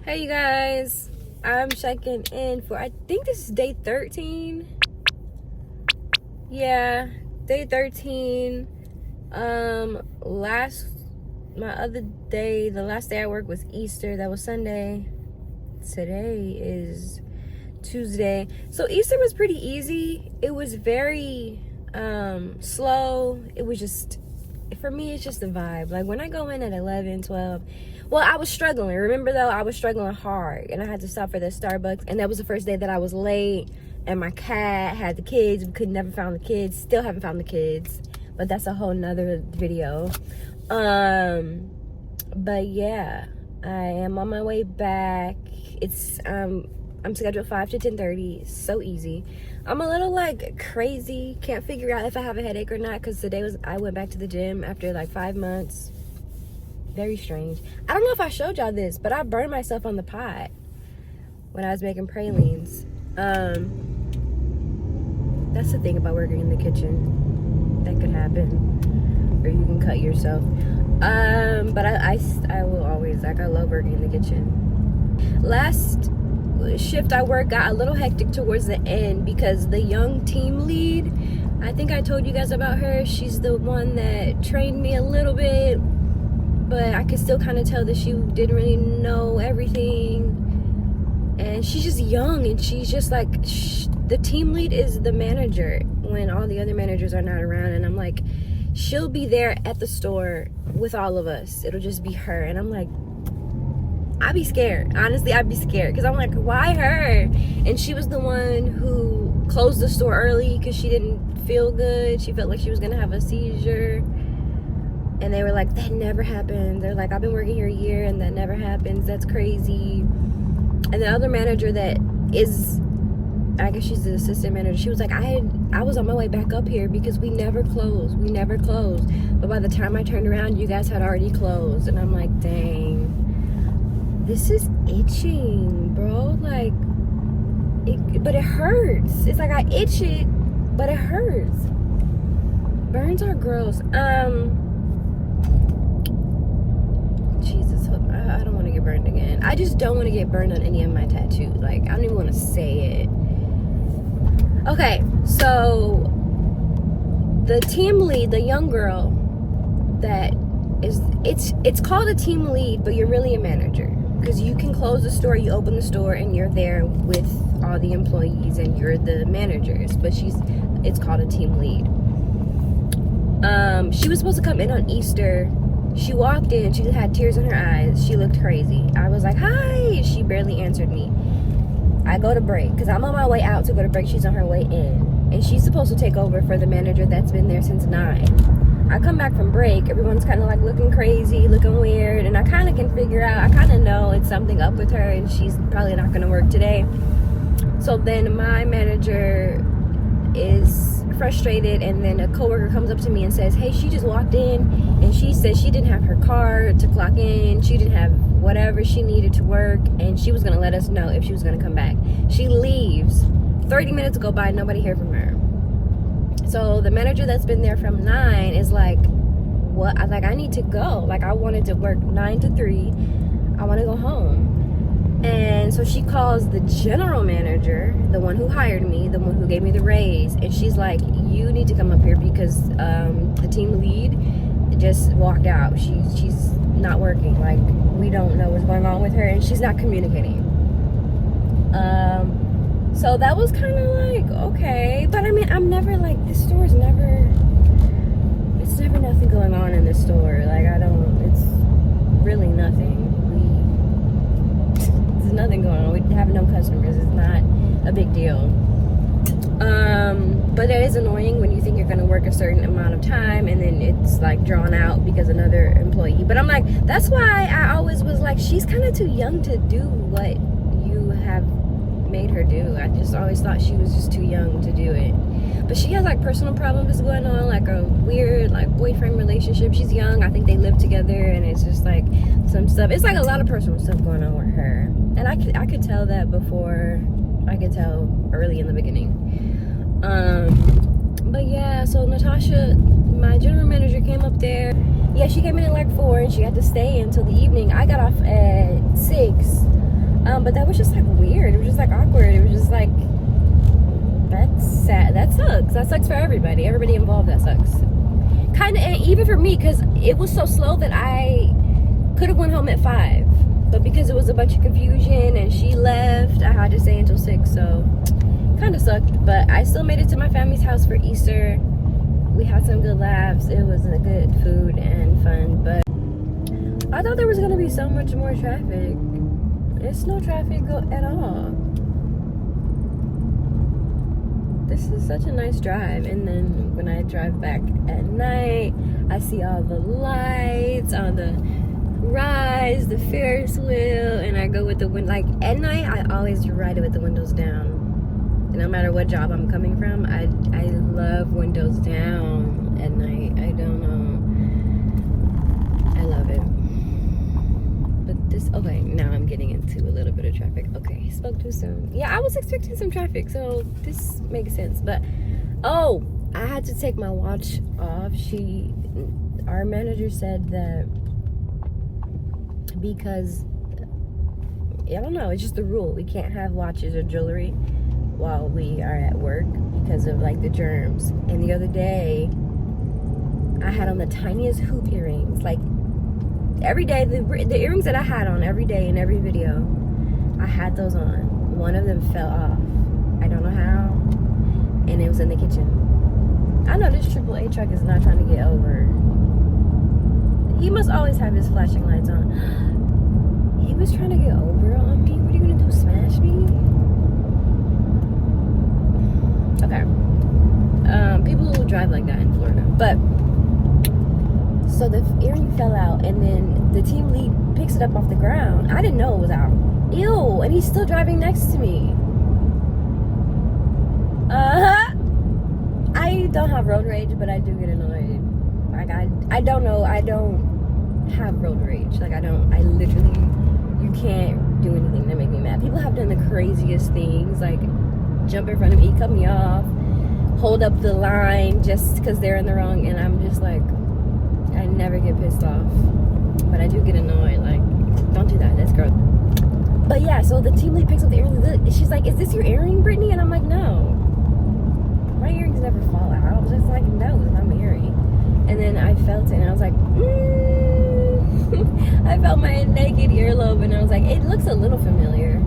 Hey you guys, I'm checking in for, I think this is day 13. Yeah, day 13. The last day I worked was Easter. That was Sunday. Today is Tuesday. So Easter was pretty easy. It was very slow. It was just, for me, it's just a vibe. Like when I go in at 11, 12, well, I was struggling. Remember though, I was struggling hard and I had to stop for the Starbucks, and that was the first day that I was late, and my cat had the kids. We could never found the kids. Still haven't found the kids, but that's a whole nother video. But yeah, I am on my way back. It's I'm scheduled 5 to 10:30. So easy. I'm a little like crazy. Can't figure out if I have a headache or not, because I went back to the gym after like 5 months. Very strange. I don't know if I showed y'all this, but I burned myself on the pot when I was making pralines. That's the thing about working in the kitchen. That could happen. Or you can cut yourself. But I will always, like, I love working in the kitchen. Last shift I worked got a little hectic towards the end because the young team lead, I think I told you guys about her. She's the one that trained me a little bit, but I could still kind of tell that she didn't really know everything. And she's just young, and she's just like, the team lead is the manager when all the other managers are not around. And I'm like, she'll be there at the store with all of us. It'll just be her. And I'm like, I'd be scared. Honestly, I'd be scared, because I'm like, why her? And she was the one who closed the store early because she didn't feel good. She felt like she was gonna have a seizure. And they were like, that never happens. They're like, I've been working here a year and that never happens. That's crazy. And the other manager that is, I guess she's the assistant manager, she was like, I was on my way back up here because we never closed. We never closed. But by the time I turned around, you guys had already closed. And I'm like, dang, this is itching, bro. Like, but it hurts. It's like I itch it, but it hurts. Burns are gross. Jesus, I don't want to get burned again. I just don't want to get burned on any of my tattoos. Like, I don't even want to say it. Okay, so the team lead, the young girl that is, it's called a team lead, but you're really a manager, because you can close the store, you open the store, and you're there with all the employees, and you're the managers. But it's called a team lead. She was supposed to come in on Easter. She walked in, she had tears in her eyes. She looked crazy. I was like, hi. She barely answered me. I go to break, because I'm on my way out to go to break. She's on her way in. And she's supposed to take over for the manager that's been there since 9. I come back from break. Everyone's kind of like looking crazy, looking weird. And I kind of can figure out, I kind of know it's something up with her, and she's probably not going to work today. So then my manager is frustrated, and then a coworker comes up to me and says, hey, she just walked in and she said she didn't have her card to clock in, she didn't have whatever she needed to work, and she was going to let us know if she was going to come back. She leaves. 30 minutes go by, nobody heard from her. So the manager that's been there from 9 is like, what? I need to go. Like, I wanted to work 9 to 3. I want to go home. And so she calls the general manager, the one who hired me, the one who gave me the raise, and she's like, you need to come up here because the team lead just walked out. She's not working. Like, we don't know what's going on with her, and she's not communicating. So that was kind of like, okay. But I mean, I'm never like, this store is never, it's never nothing going on in this store. Like, it's really nothing. There's nothing going on. We have no customers. It's not a big deal. But it is annoying when you think you're going to work a certain amount of time and then it's like drawn out because another employee. But I'm like, that's why I always was like, she's kind of too young to do what you have made her do. I just always thought she was just too young to do it. But she has like personal problems going on, like a weird like boyfriend relationship. She's young. I think they live together, and it's just like some stuff. It's like a lot of personal stuff going on with her. And I could tell that before. I could tell early in the beginning. But yeah, so Natasha, my general manager, came up there. Yeah, she came in at like 4 and she had to stay until the evening. I got off at 6. But that was just like weird. It was just like awkward. It was just like, that's sad. That sucks. That sucks for everybody. Everybody involved, that sucks. Kind of, and even for me, because it was so slow that I could have went home at 5. But because it was a bunch of confusion and she left, I had to stay until 6. So kind of sucked. But I still made it to my family's house for Easter. We had some good laughs. It was a good food and fun. But I thought there was going to be so much more traffic. It's no traffic at all. This is such a nice drive. And then when I drive back at night, I see all the lights on the rides, the Ferris wheel, and I go with the wind. Like at night, I always ride it with the windows down. And no matter what job I'm coming from, I love windows down at night. I don't know. I love it. But this, okay, now I'm getting into a little bit of traffic. Okay, spoke too soon. Yeah, I was expecting some traffic, so this makes sense. But, oh, I had to take my watch off. Our manager said that because, I don't know, it's just the rule. We can't have watches or jewelry while we are at work because of like the germs. And the other day, I had on the tiniest hoop earrings. Like every day, the earrings that I had on every day in every video, I had those on. One of them fell off. I don't know how. And it was in the kitchen. I know this AAA truck is not trying to get over. He must always have his flashing lights on. He was trying to get over on me. What are you gonna do, smash me? Okay. People who drive like that in Florida. But, so the earring fell out, and then the team lead picks it up off the ground. I didn't know it was out. Ew, and he's still driving next to me. I don't have road rage, but I do get annoyed. Like, I don't know, I don't have road rage. Like, I literally, you can't do anything to make me mad. People have done the craziest things, like jump in front of me, cut me off, hold up the line just because they're in the wrong, and I'm just like, I never get pissed off. But I do get annoyed, like, don't do that, that's gross. But yeah, so the team lead picks up the earring. She's like, is this your earring, Brittany? And I'm like, no. My earrings never fall out. I was just like, no, it's not my earring. And then I felt it, and I was like, I felt my naked earlobe, and I was like, it looks a little familiar.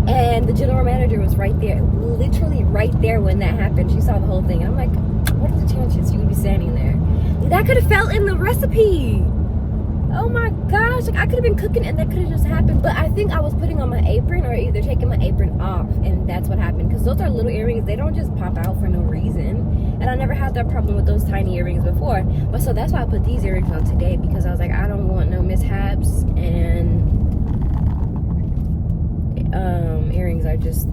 And the general manager was right there, literally right there when that happened. She saw the whole thing. And I'm like, what are the chances you would be standing there? That could have fell in the recipe. Oh my gosh, like I could have been cooking and that could have just happened. But I think I was putting on my apron or either taking my apron off, and that's what happened. Because those are little earrings, they don't just pop out for no reason. And I never had that problem with those tiny earrings before. But so that's why I put these earrings on today, because I was like, I don't want no mishaps. And earrings are just,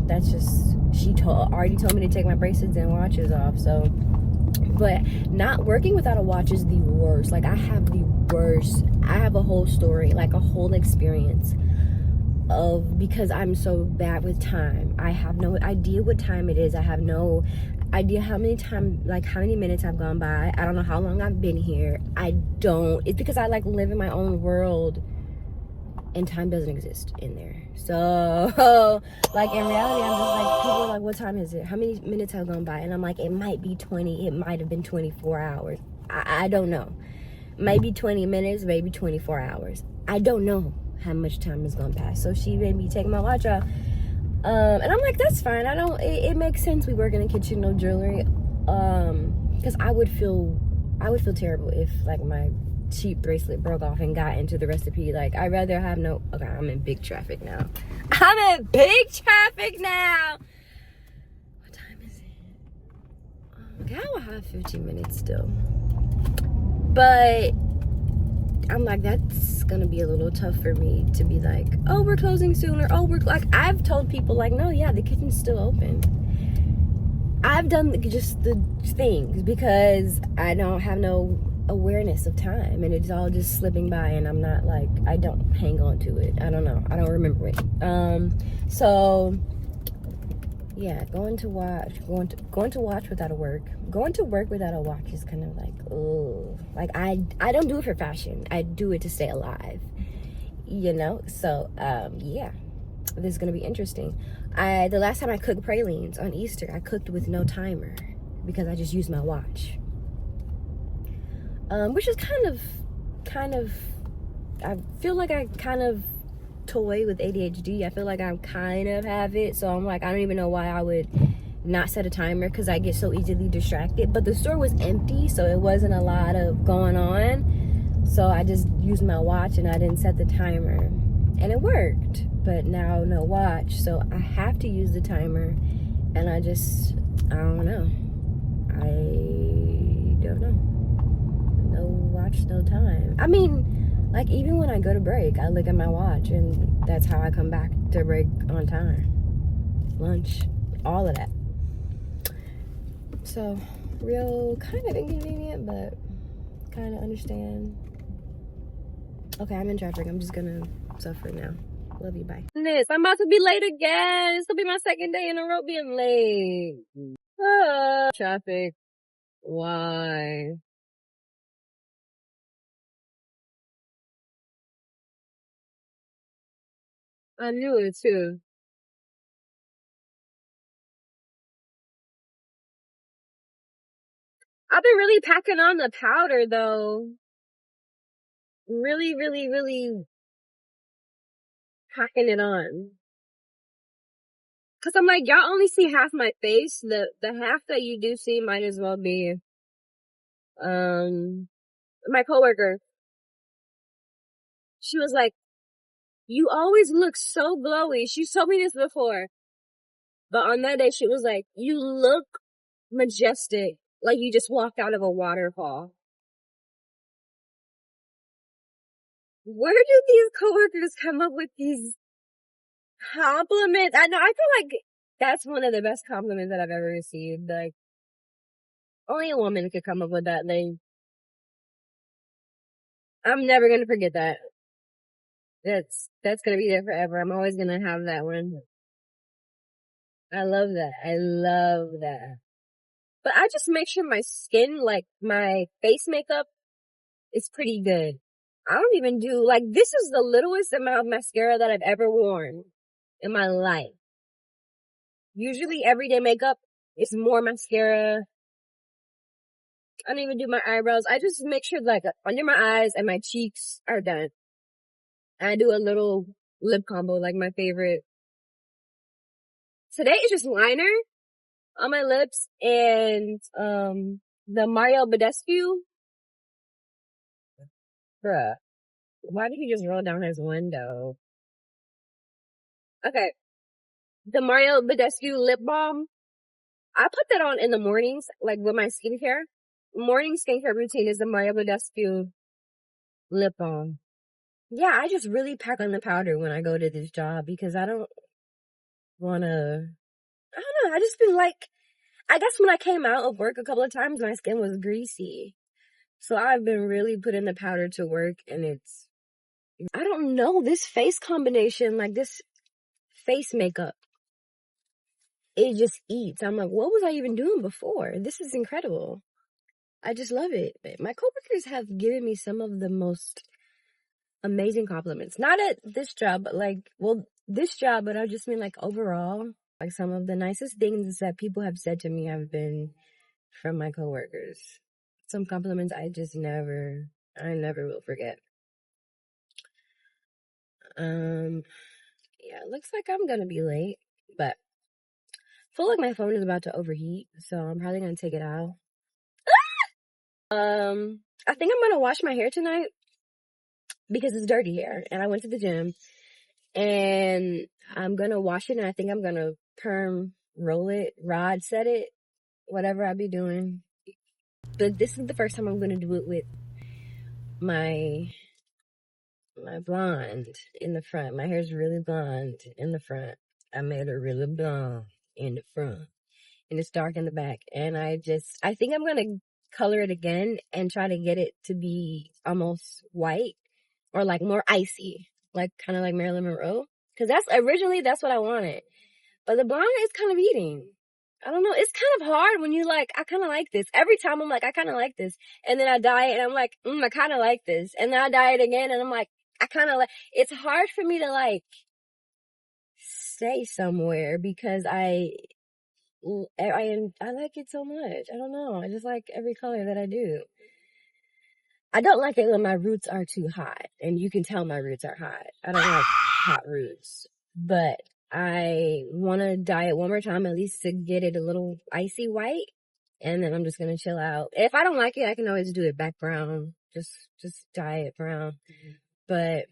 that's just, she already told me to take my bracelets and watches off. So, but not working without a watch is the worst. Like I have the worst. I have a whole story, like a whole experience of, because I'm so bad with time. I have no idea what time it is. I have no idea how many minutes have gone by. I don't know how long I've been here. It's because I like live in my own world and time doesn't exist in there. So like in reality, I'm just like, people are like, what time is it? How many minutes have gone by? And I'm like, it might be 20, it might have been 24 hours. I don't know. Maybe 20 minutes, maybe 24 hours. I don't know how much time has gone past. So she made me take my watch off. And I'm like, that's fine. It makes sense. We work in the kitchen, no jewelry. Because I would feel terrible if like my cheap bracelet broke off and got into the recipe. Like I'd rather have no, okay, I'm in big traffic now. What time is it? Okay, I will have 15 minutes still. But I'm like, that's gonna be a little tough for me to be like, oh, we're closing soon, or oh, we're like, I've told people like, no, yeah, the kitchen's still open. I've done just the things because I don't have no awareness of time, and it's all just slipping by, and I'm not like, I don't hang on to it. I don't know, I don't remember it. So yeah, going to watch without going to work without a watch is kind of like, oh, like I don't do it for fashion. I do it to stay alive. you know. So yeah, this is gonna be interesting. The last time I cooked pralines on Easter, I cooked with no timer because I just used my watch, which is kind of I feel like I kind of toy with ADHD. I feel like I kind of have it, so I'm like, I don't even know why I would not set a timer, because I get so easily distracted. But the store was empty, so it wasn't a lot of going on, so I just used my watch and I didn't set the timer, and it worked. But now no watch, so I have to use the timer, and I don't know. I don't know. No watch, no time. I mean, like, even when I go to break, I look at my watch, and that's how I come back to break on time. Lunch, all of that. So, real kind of inconvenient, but kind of understand. Okay, I'm in traffic. I'm just gonna suffer now. Love you, bye. I'm about to be late again. This will be my second day in a row being late. Traffic. Why? I knew it too. I've been really packing on the powder though. Really, really, really packing it on. Cause I'm like, y'all only see half my face. The half that you do see might as well be, my coworker. She was like, you always look so glowy. She told me this before. But on that day, she was like, you look majestic. Like you just walked out of a waterfall. Where do these coworkers come up with these compliments? I know, I feel like that's one of the best compliments that I've ever received. Like, only a woman could come up with that. Like, I'm never gonna forget that. That's gonna be there forever. I'm always gonna have that one. I love that. I love that. But I just make sure my skin, like my face makeup, is pretty good. I don't even do, like, this is the littlest amount of mascara that I've ever worn in my life. Usually everyday makeup is more mascara. I don't even do my eyebrows. I just make sure, like, under my eyes and my cheeks are done. And I do a little lip combo, like my favorite. Today is just liner on my lips and, the Mario Badescu. Bruh, why did he just roll down his window? Okay. The Mario Badescu lip balm. I put that on in the mornings, like with my skincare. Morning skincare routine is the Mario Badescu lip balm. Yeah, I just really pack on the powder when I go to this job because I don't know, I just been like, I guess when I came out of work a couple of times, my skin was greasy. So I've been really putting the powder to work, and I don't know, this face combination, like this face makeup, it just eats. I'm like, what was I even doing before? This is incredible. I just love it. My coworkers have given me some of the most amazing compliments. Not at this job, but like, well, this job, but I just mean like overall. Like some of the nicest things that people have said to me have been from my coworkers. Some compliments I never will forget. Yeah, it looks like I'm gonna be late, but I feel like my phone is about to overheat, so I'm probably gonna take it out. I think I'm gonna wash my hair tonight because it's dirty hair, and I went to the gym, and I'm gonna wash it, and I think I'm gonna perm roll it, rod set it, whatever I be doing. But this is the first time I'm gonna do it with my blonde in the front. My hair's really blonde in the front. I made it really blonde in the front, and it's dark in the back. And I think I'm gonna color it again and try to get it to be almost white or like more icy, like kind of like Marilyn Monroe. Cause that's what I wanted. But the blonde is kind of eating. I don't know. It's kind of hard when you like, I kind of like this. Every time I'm like, I kind of like this. And then I dye it and I'm like, I kind of like this. And then I dye it again and I'm like, I kind of like, it's hard for me to like stay somewhere because I like it so much. I don't know. I just like every color that I do. I don't like it when my roots are too hot, and you can tell my roots are hot. I don't like hot roots, but I want to dye it one more time, at least to get it a little icy white, and then I'm just gonna chill out. If I don't like it, I can always do it back brown. Just dye it brown. But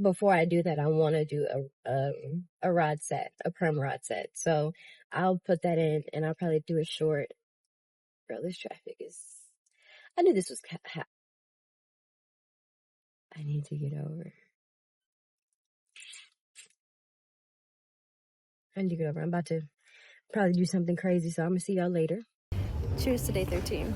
before I do that, I want to do a rod set, a perm rod set. So I'll put that in, and I'll probably do a short. Bro, this traffic is. I knew this was. I need to get over. I need to get over. I'm about to probably do something crazy, so I'm gonna see y'all later. Cheers to day 13.